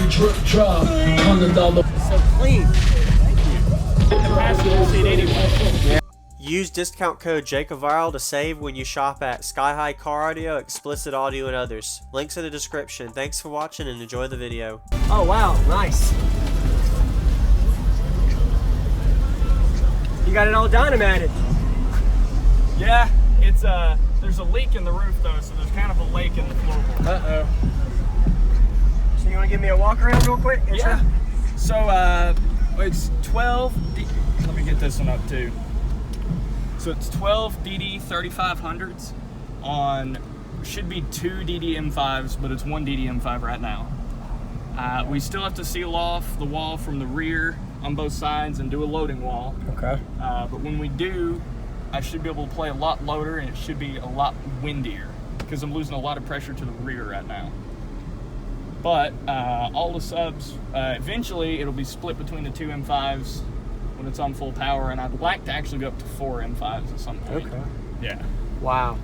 drip drop, $100. So clean. Thank you. In the passenger seat anyway. Yeah. Use discount code JACOVIRAL to save when you shop at Sky High Car Audio, Explicit Audio, and others. Links in the description. Thanks for watching and enjoy the video. Oh wow, nice. You got it all dynamited. Yeah, it's there's a leak in the roof though, so there's kind of a lake in the floorboard. Uh-oh. So you want to give me a walk around real quick? Yeah. So it's 12. Let me get this one up too. So it's 12 DD 3500s on, should be 2 DD M5s, but it's 1 DD M5 right now. We still have to seal off the wall from the rear on both sides and do a loading wall. Okay. But when we do, I should be able to play a lot louder and it should be a lot windier because I'm losing a lot of pressure to the rear right now. But all the subs, eventually it'll be split between the 2 M5s when it's on full power, and I'd like to actually go up to 4 M5s at some point. Okay. Yeah. Wow.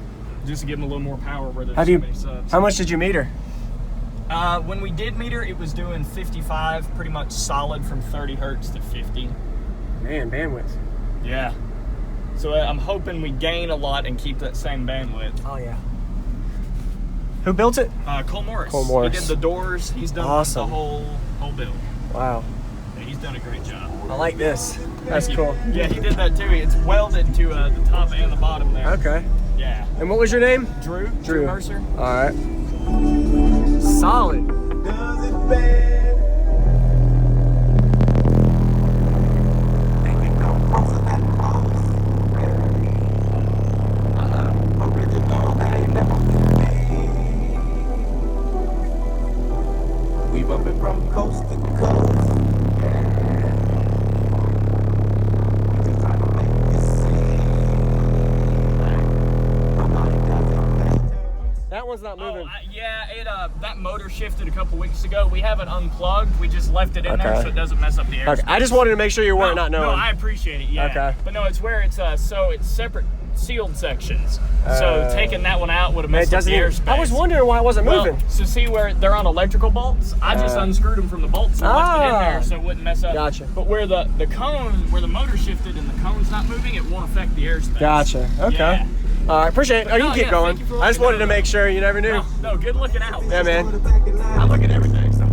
Just to give them a little more power where there's so many subs. How much did you meter? When we did meter, it was doing 55, pretty much solid from 30 Hertz to 50. Man, bandwidth. Yeah. So I'm hoping we gain a lot and keep that same bandwidth. Oh yeah. Who built it? Cole Morris. Cole Morris. He did the doors. He's done Awesome. the whole build. Wow. Yeah, he's done a great job. I like this. That's cool. Yeah, he did that too. It's welded to the top and the bottom there. Okay. Yeah. And what was your name? Drew. Drew Mercer. All right. Solid. Does it bad? We bumping from coast to coast. That one's not moving. Yeah, that motor shifted a couple weeks ago. We have it unplugged. We just left it in there so it doesn't mess up the air. Okay. I just wanted to make sure you weren't not knowing. No, I appreciate it. Yeah. Okay. But no, it's where it's so it's separate sealed sections. So taking that one out would have messed up the airspace. I was wondering why it wasn't moving. So see where they're on electrical bolts? I just unscrewed them from the bolts and left it in there so it wouldn't mess up. Gotcha. But where the cone, where the motor shifted and the cone's not moving, it won't affect the airspace. Gotcha. Okay. Yeah. All right, appreciate it. Oh, you can keep going. I just wanted to make sure. You never knew. No, good looking out. Yeah, man. I look at everything. So.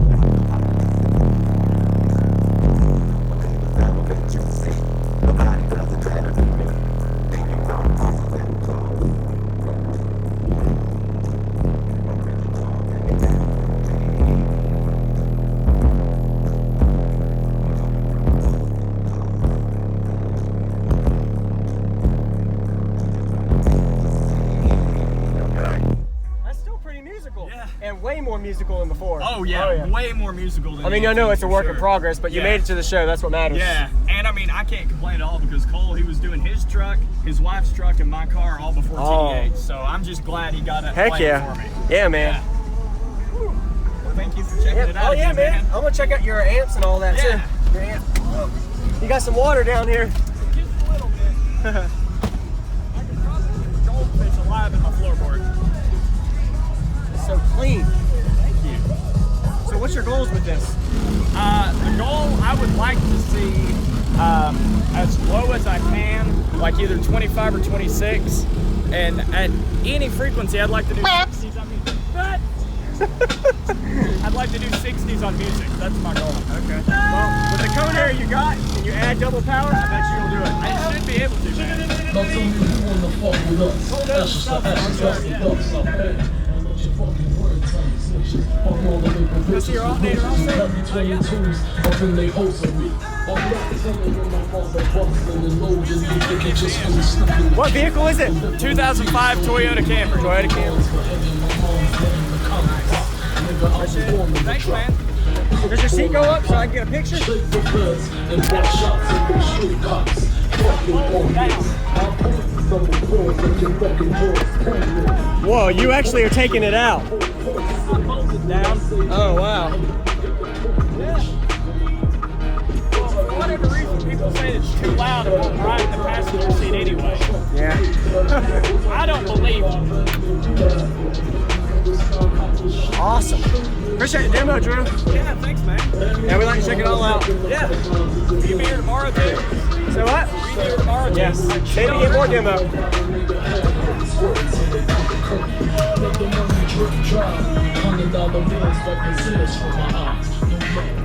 And way more musical than before. Oh yeah, way more musical than I mean, I know it's a work in progress, but you made it to the show. That's what matters. Yeah, and I mean, I can't complain at all because Cole, he was doing his truck, his wife's truck, and my car all before TDH. So I'm just glad he got it for me. Yeah, man. Yeah. Well, thank you for checking it out. Oh yeah, man. I'm gonna check out your amps and all that too. Your amp. You got some water down here. Just a little bit. I can probably keep a goldfish alive in my floorboard. So clean. Thank you. So what's your goals with this? The goal, I would like to see as low as I can, like either 25 or 26, and at any frequency I'd like to do 60s on music. I'd like to do 60s on music. That's my goal. Okay. Well, with the cone area you got, and you add double power, I bet you'll do it. I should be able to, man. Not only you wanna fuck with us, that's just the ass, that's the ducks up there. This your alternator also? What vehicle is it? 2005 Toyota Camry. Toyota Camry. Thanks, man. Does your seat go up so I can get a picture? Whoa, you actually are taking it out. Down. Oh, wow. Yeah. Well, for whatever reason, people say it's too loud and won't ride in the passenger seat anyway. Yeah. I don't believe them. Awesome. Appreciate the demo, Drew. Yeah, thanks, man. Yeah, we like to check it all out. Yeah. Will you be here tomorrow, too? So what? Will you be here tomorrow, too? Yes. Maybe get more demo. Let the money drip drop. $100 bills that exist for my eyes. No love.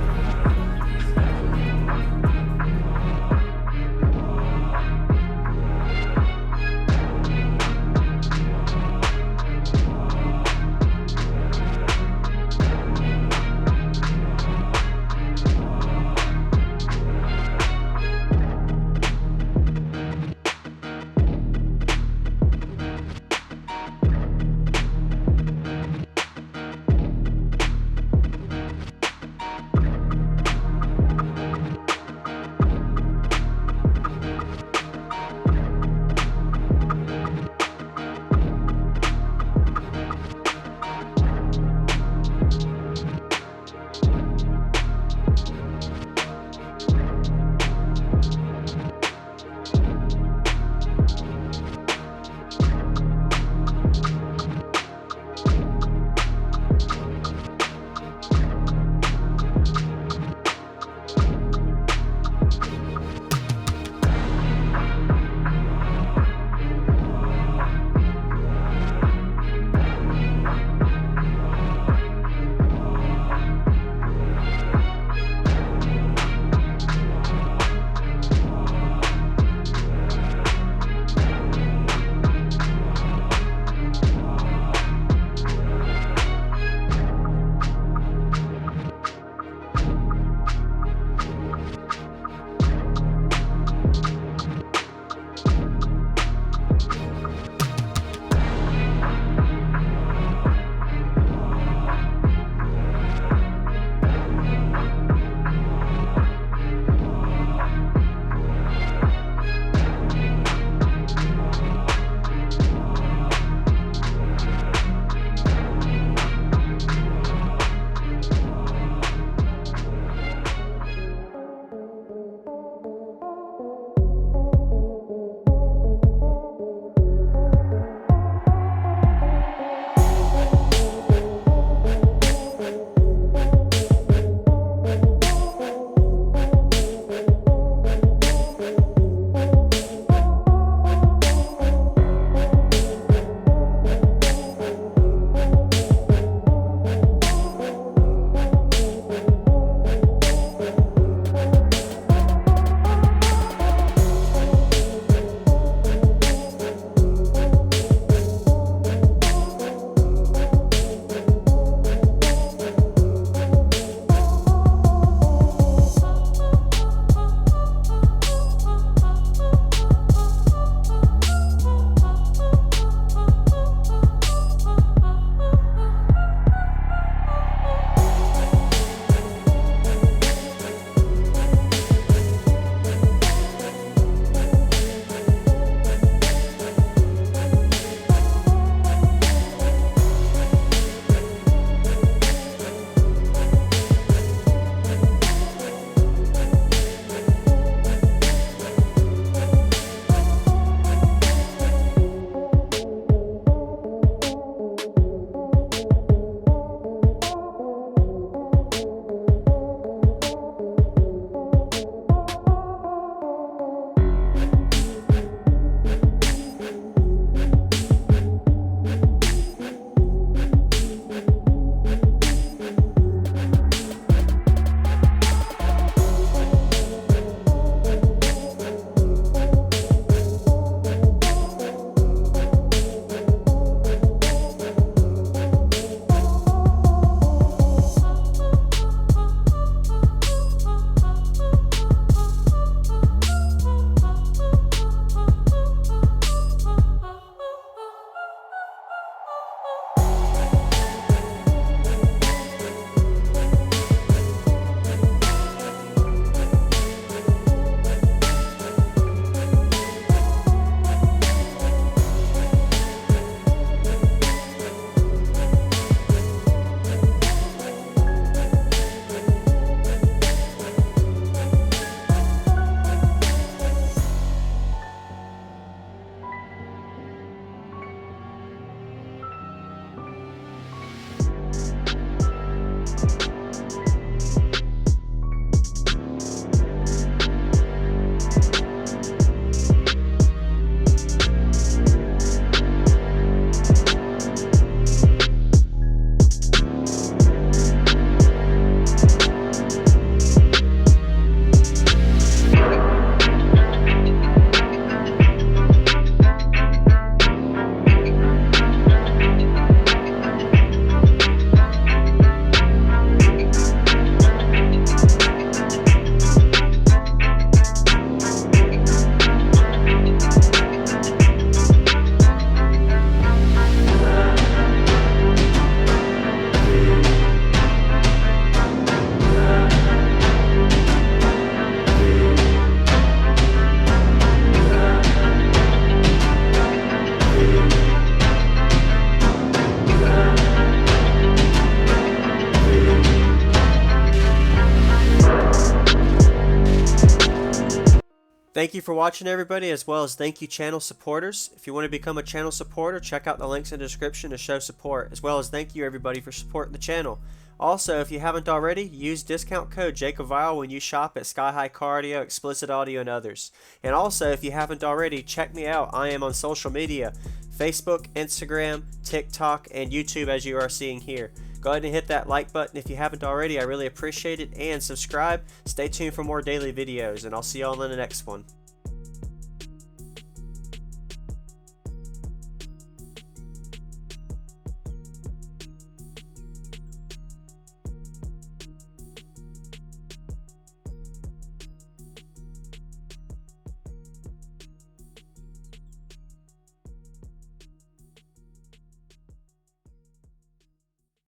Thank you for watching, everybody, as well as thank you channel supporters. If you want to become a channel supporter, check out the links in the description to show support, as well as thank you everybody for supporting the channel. Also, if you haven't already, use discount code JACOBVIRAL when you shop at Sky High Car Audio, Explicit Audio, and others. And also, if you haven't already, check me out. I am on social media, Facebook, Instagram, TikTok, and YouTube, as you are seeing here. Go ahead and hit that like button if you haven't already. I really appreciate it. And subscribe. Stay tuned for more daily videos, and I'll see you all in the next one.